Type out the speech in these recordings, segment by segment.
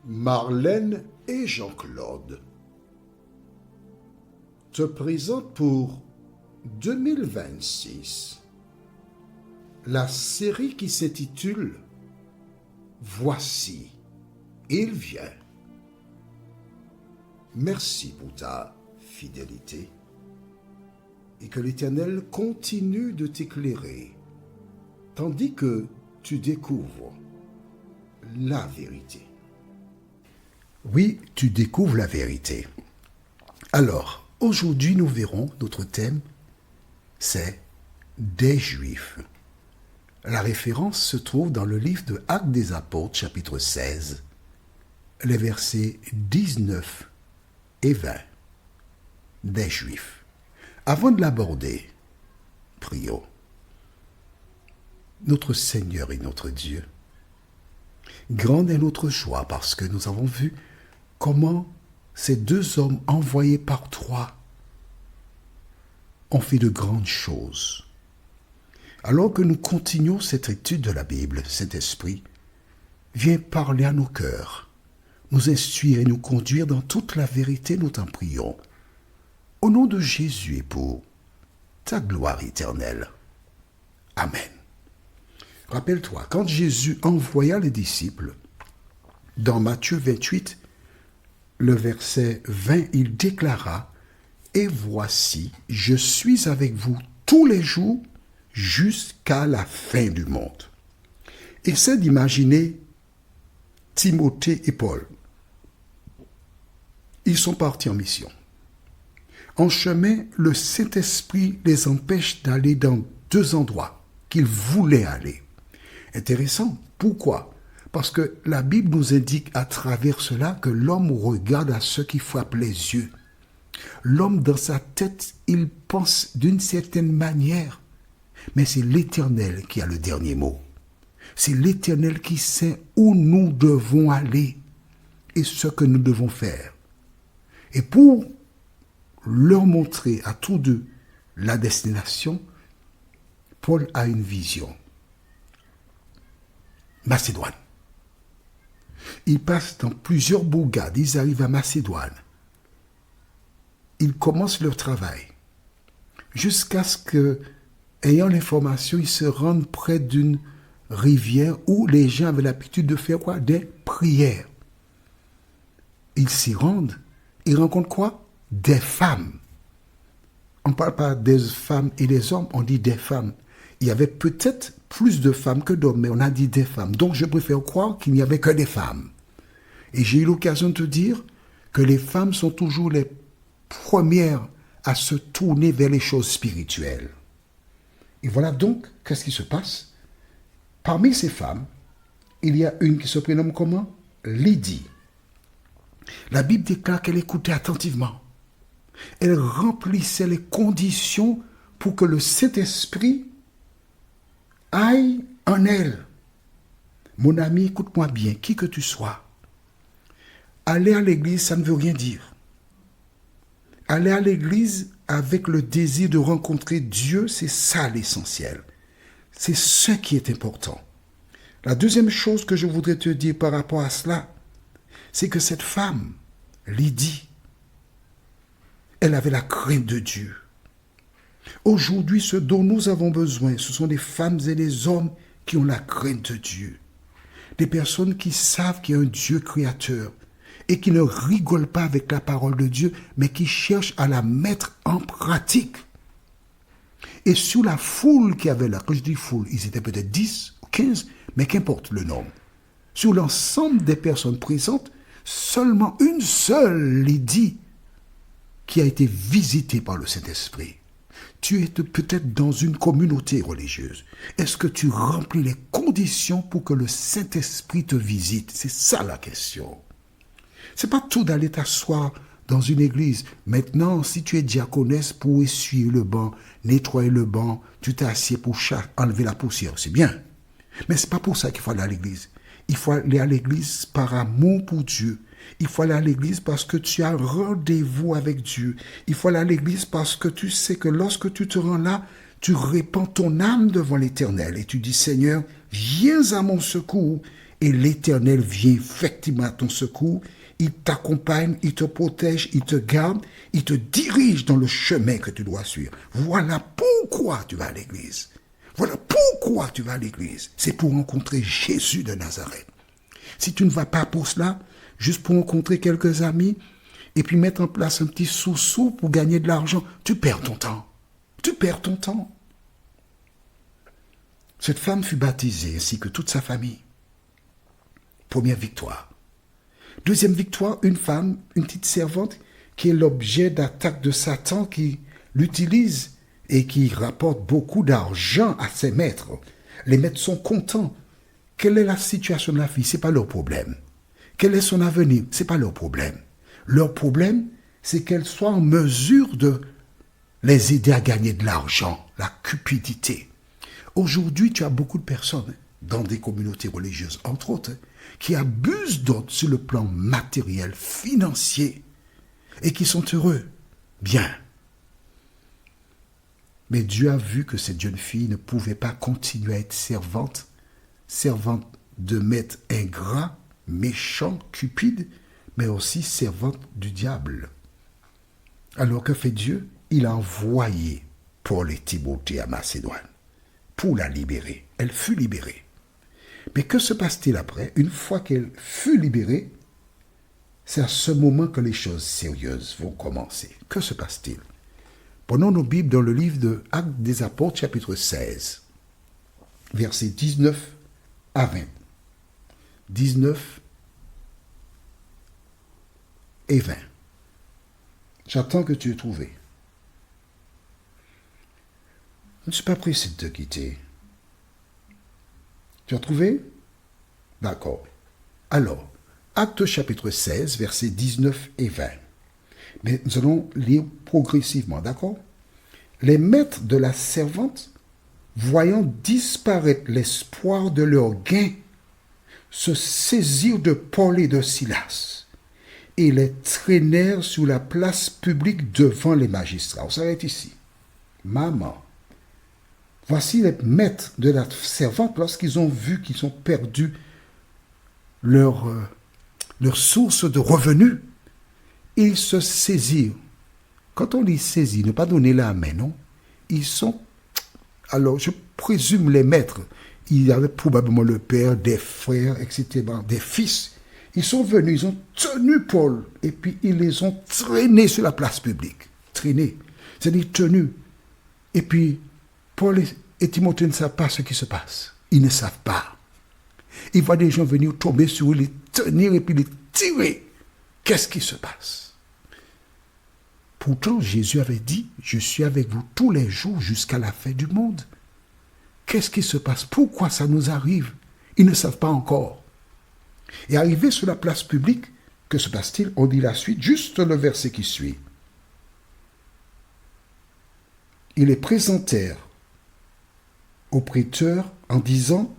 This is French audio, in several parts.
Marlène et Jean-Claude te présentent pour 2026 la série qui s'intitule « Voici, il vient ». Merci pour ta fidélité et que l'Éternel continue de t'éclairer tandis que tu découvres la vérité. Oui, tu découvres la vérité. Alors, aujourd'hui, nous verrons, notre thème, c'est des Juifs. La référence se trouve dans le livre de Actes des Apôtres, chapitre 16, les versets 19 et 20. Des Juifs. Avant de l'aborder, prions. Notre Seigneur et notre Dieu, grande est notre joie parce que nous avons vu comment ces deux hommes envoyés par toi ont fait de grandes choses. Alors que nous continuons cette étude de la Bible, Saint-Esprit, viens parler à nos cœurs, nous instruire et nous conduire dans toute la vérité, nous t'en prions. Au nom de Jésus et pour ta gloire éternelle. Amen. Rappelle-toi, quand Jésus envoya les disciples, dans Matthieu 28, le verset 20, il déclara « Et voici, je suis avec vous tous les jours jusqu'à la fin du monde. » Essaie d'imaginer Timothée et Paul. Ils sont partis en mission. En chemin, le Saint-Esprit les empêche d'aller dans deux endroits qu'ils voulaient aller. Intéressant. Pourquoi? Parce que la Bible nous indique à travers cela que l'homme regarde à ce qui frappe les yeux. L'homme, dans sa tête, il pense d'une certaine manière. Mais c'est l'Éternel qui a le dernier mot. C'est l'Éternel qui sait où nous devons aller et ce que nous devons faire. Et pour leur montrer à tous deux la destination, Paul a une vision. Macédoine. Ils passent dans plusieurs bourgades, ils arrivent à Macédoine. Ils commencent leur travail. Jusqu'à ce que, ayant l'information, ils se rendent près d'une rivière où les gens avaient l'habitude de faire quoi? Des prières. Ils s'y rendent. Ils rencontrent quoi? Des femmes. On ne parle pas des femmes et des hommes, on dit des femmes. Il y avait peut-être plus de femmes que d'hommes, mais on a dit des femmes. Donc je préfère croire qu'il n'y avait que des femmes. Et j'ai eu l'occasion de te dire que les femmes sont toujours les premières à se tourner vers les choses spirituelles. Et voilà donc, qu'est-ce qui se passe? Parmi ces femmes, il y a une qui se prénomme comment? Lydie. La Bible déclare qu'elle écoutait attentivement. Elle remplissait les conditions pour que le Saint-Esprit aille en elle. Mon ami, écoute-moi bien, qui que tu sois. Aller à l'église, ça ne veut rien dire. Aller à l'église avec le désir de rencontrer Dieu, c'est ça l'essentiel. C'est ce qui est important. La deuxième chose que je voudrais te dire par rapport à cela, c'est que cette femme, Lydie, elle avait la crainte de Dieu. Aujourd'hui, ce dont nous avons besoin, ce sont des femmes et des hommes qui ont la crainte de Dieu. Des personnes qui savent qu'il y a un Dieu créateur et qui ne rigolent pas avec la parole de Dieu, mais qui cherchent à la mettre en pratique. Et sur la foule qui avait là, quand je dis foule, ils étaient peut-être 10 ou 15, mais qu'importe le nombre. Sur l'ensemble des personnes présentes, seulement une seule Lydie qui a été visitée par le Saint-Esprit. Tu es peut-être dans une communauté religieuse. Est-ce que tu remplis les conditions pour que le Saint-Esprit te visite? C'est ça la question. C'est pas tout d'aller t'asseoir dans une église. Maintenant, si tu es diaconesse pour essuyer le banc, nettoyer le banc, tu t'es assis pour enlever la poussière. C'est bien. Mais c'est pas pour ça qu'il faut aller à l'église. Il faut aller à l'église par amour pour Dieu. Il faut aller à l'église parce que tu as un rendez-vous avec Dieu. Il faut aller à l'église parce que tu sais que lorsque tu te rends là, tu répands ton âme devant l'Éternel et tu dis, Seigneur, viens à mon secours et l'Éternel vient effectivement à ton secours. Il t'accompagne, il te protège, il te garde, il te dirige dans le chemin que tu dois suivre. Voilà pourquoi tu vas à l'église. Voilà pourquoi tu vas à l'église. C'est pour rencontrer Jésus de Nazareth. Si tu ne vas pas pour cela, juste pour rencontrer quelques amis, et puis mettre en place un petit sous-sous pour gagner de l'argent, tu perds ton temps. Tu perds ton temps. Cette femme fut baptisée ainsi que toute sa famille. Première victoire. Deuxième victoire, une femme, une petite servante, qui est l'objet d'attaque de Satan, qui l'utilise et qui rapporte beaucoup d'argent à ses maîtres. Les maîtres sont contents. Quelle est la situation de la fille? Ce n'est pas leur problème. Quel est son avenir? Ce n'est pas leur problème. Leur problème, c'est qu'elle soit en mesure de les aider à gagner de l'argent, la cupidité. Aujourd'hui, tu as beaucoup de personnes dans des communautés religieuses, entre autres, qui abusent d'autres sur le plan matériel, financier, et qui sont heureux. Bien. Mais Dieu a vu que cette jeune fille ne pouvait pas continuer à être servante de maître ingrat, méchant, cupide, mais aussi servante du diable. Alors que fait Dieu? Il a envoyé Paul et Timothée à Macédoine pour la libérer. Elle fut libérée. Mais que se passe-t-il après? Une fois qu'elle fut libérée, c'est à ce moment que les choses sérieuses vont commencer. Que se passe-t-il? Prenons nos Bibles dans le livre de Actes des Apôtres, chapitre 16, versets 19 à 20. 19 et 20. J'attends que tu aies trouvé. Je ne suis pas pressé de te quitter. Tu as trouvé? D'accord. Alors, Actes chapitre 16, versets 19 et 20. Mais nous allons lire progressivement, d'accord? Les maîtres de la servante, voyant disparaître l'espoir de leur gain, se saisirent de Paul et de Silas et les traînèrent sur la place publique devant les magistrats. On s'arrête ici. Maman. Voici les maîtres de la servante, lorsqu'ils ont vu qu'ils ont perdu leur source de revenus, ils se saisirent. Quand on dit saisir, ne pas donner la main, non? Ils sont, alors je présume les maîtres, il y avait probablement le père, des frères, etc., des fils. Ils sont venus, ils ont tenu Paul, et puis ils les ont traînés sur la place publique. Traînés, c'est-à-dire tenus. Et puis, Paul et Timothée ne savent pas ce qui se passe. Ils ne savent pas. Ils voient des gens venir tomber sur eux, les tenir et puis les tirer. Qu'est-ce qui se passe? Pourtant, Jésus avait dit, je suis avec vous tous les jours jusqu'à la fin du monde. Qu'est-ce qui se passe? Pourquoi ça nous arrive? Ils ne savent pas encore. Et arrivé sur la place publique, que se passe-t-il? On dit la suite, juste le verset qui suit. Ils les présentèrent au prêteur en disant,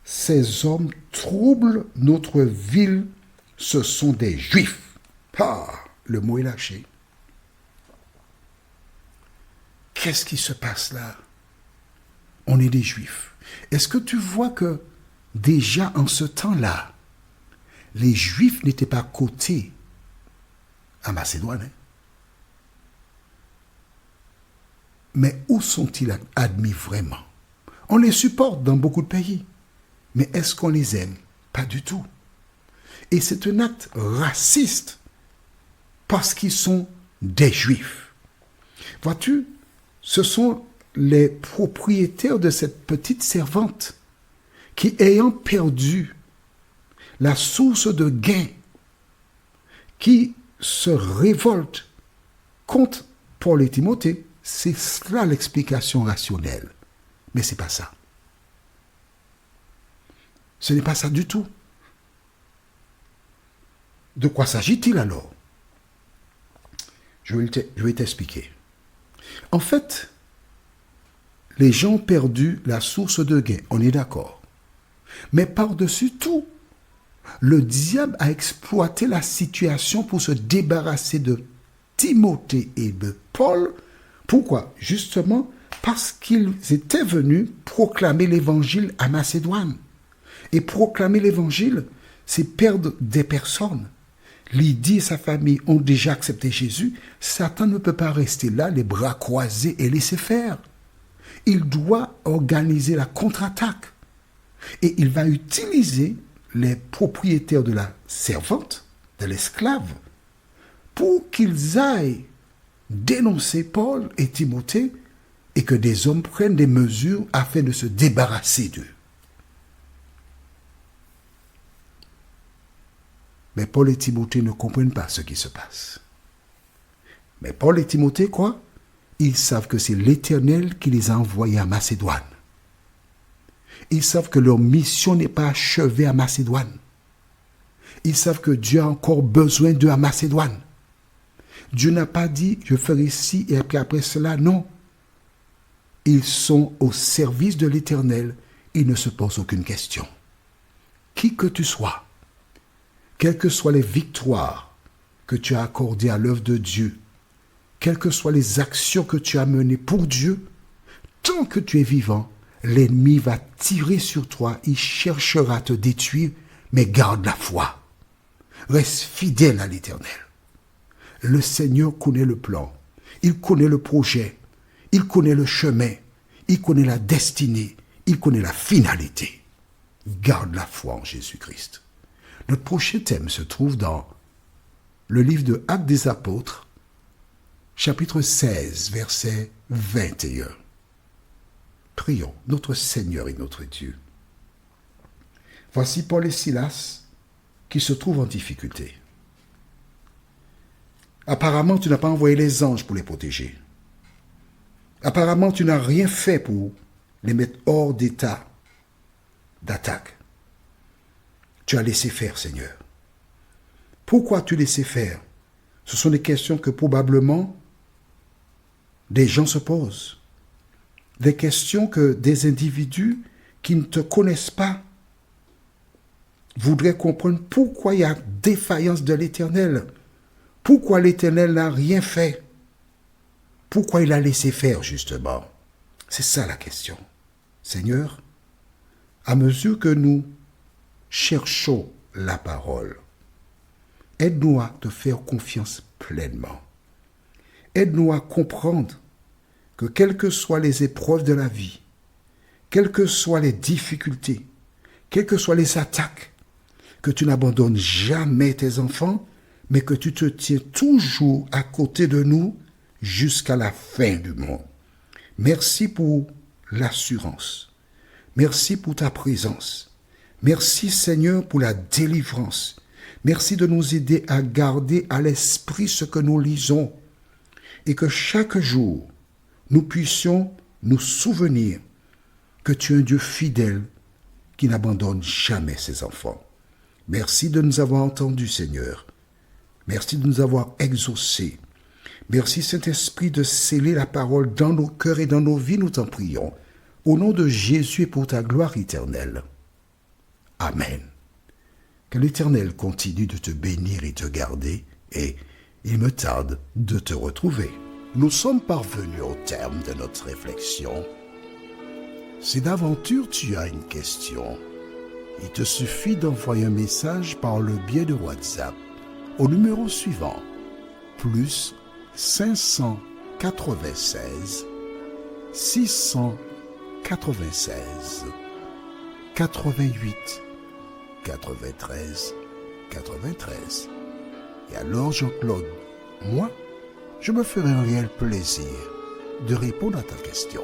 ces hommes troublent notre ville, ce sont des Juifs. Ah, le mot est lâché. Qu'est-ce qui se passe là? On est des Juifs. Est-ce que tu vois que déjà en ce temps-là, les Juifs n'étaient pas cotés à Macédoine? Hein? Mais où sont-ils admis vraiment? On les supporte dans beaucoup de pays. Mais est-ce qu'on les aime? Pas du tout. Et c'est un acte raciste parce qu'ils sont des Juifs. Vois-tu, ce sont les propriétaires de cette petite servante qui, ayant perdu la source de gain, qui se révoltent contre Paul et Timothée. C'est cela l'explication rationnelle. Mais ce n'est pas ça. Ce n'est pas ça du tout. De quoi s'agit-il alors? Je vais t'expliquer. En fait, les gens ont perdu la source de gain, on est d'accord. Mais par-dessus tout, le diable a exploité la situation pour se débarrasser de Timothée et de Paul. Pourquoi? Justement parce qu'ils étaient venus proclamer l'évangile à Macédoine. Et proclamer l'évangile, c'est perdre des personnes. Lydie et sa famille ont déjà accepté Jésus. Satan ne peut pas rester là, les bras croisés et laisser faire. Il doit organiser la contre-attaque. Et il va utiliser les propriétaires de la servante, de l'esclave, pour qu'ils aillent dénoncer Paul et Timothée et que des hommes prennent des mesures afin de se débarrasser d'eux. Mais Paul et Timothée ne comprennent pas ce qui se passe. Mais Paul et Timothée, quoi? Ils savent que c'est l'Éternel qui les a envoyés à Macédoine. Ils savent que leur mission n'est pas achevée à Macédoine. Ils savent que Dieu a encore besoin d'eux à Macédoine. Dieu n'a pas dit, je ferai ci et après cela, non. Ils sont au service de l'Éternel, ils ne se posent aucune question. Qui que tu sois, quelles que soient les victoires que tu as accordées à l'œuvre de Dieu, quelles que soient les actions que tu as menées pour Dieu, tant que tu es vivant, l'ennemi va tirer sur toi, il cherchera à te détruire, mais garde la foi. Reste fidèle à l'Éternel. Le Seigneur connaît le plan, il connaît le projet, il connaît le chemin, il connaît la destinée, il connaît la finalité. Garde la foi en Jésus-Christ. Notre prochain thème se trouve dans le livre de Actes des Apôtres, chapitre 16, verset 21. Prions notre Seigneur et notre Dieu. Voici Paul et Silas qui se trouvent en difficulté. Apparemment, tu n'as pas envoyé les anges pour les protéger. Apparemment, tu n'as rien fait pour les mettre hors d'état d'attaque. Tu as laissé faire, Seigneur. Pourquoi tu laissé faire? Ce sont des questions que probablement des gens se posent. Des questions que des individus qui ne te connaissent pas voudraient comprendre pourquoi il y a défaillance de l'Éternel. Pourquoi l'Éternel n'a rien fait? Pourquoi il a laissé faire, justement? C'est ça la question. Seigneur, à mesure que nous cherchons la parole, aide-nous à te faire confiance pleinement. Aide-nous à comprendre que quelles que soient les épreuves de la vie, quelles que soient les difficultés, quelles que soient les attaques, que tu n'abandonnes jamais tes enfants, mais que tu te tiens toujours à côté de nous jusqu'à la fin du monde. Merci pour l'assurance. Merci pour ta présence. Merci Seigneur pour la délivrance. Merci de nous aider à garder à l'esprit ce que nous lisons et que chaque jour, nous puissions nous souvenir que tu es un Dieu fidèle qui n'abandonne jamais ses enfants. Merci de nous avoir entendus, Seigneur. Merci de nous avoir exaucés. Merci, Saint-Esprit, de sceller la parole dans nos cœurs et dans nos vies, nous t'en prions. Au nom de Jésus et pour ta gloire éternelle. Amen. Que l'Éternel continue de te bénir et te garder, et il me tarde de te retrouver. Nous sommes parvenus au terme de notre réflexion. Si d'aventure tu as une question, il te suffit d'envoyer un message par le biais de WhatsApp au numéro suivant, plus 596 696 88 93 93. Et alors Jean-Claude, moi, je me ferai un réel plaisir de répondre à ta question.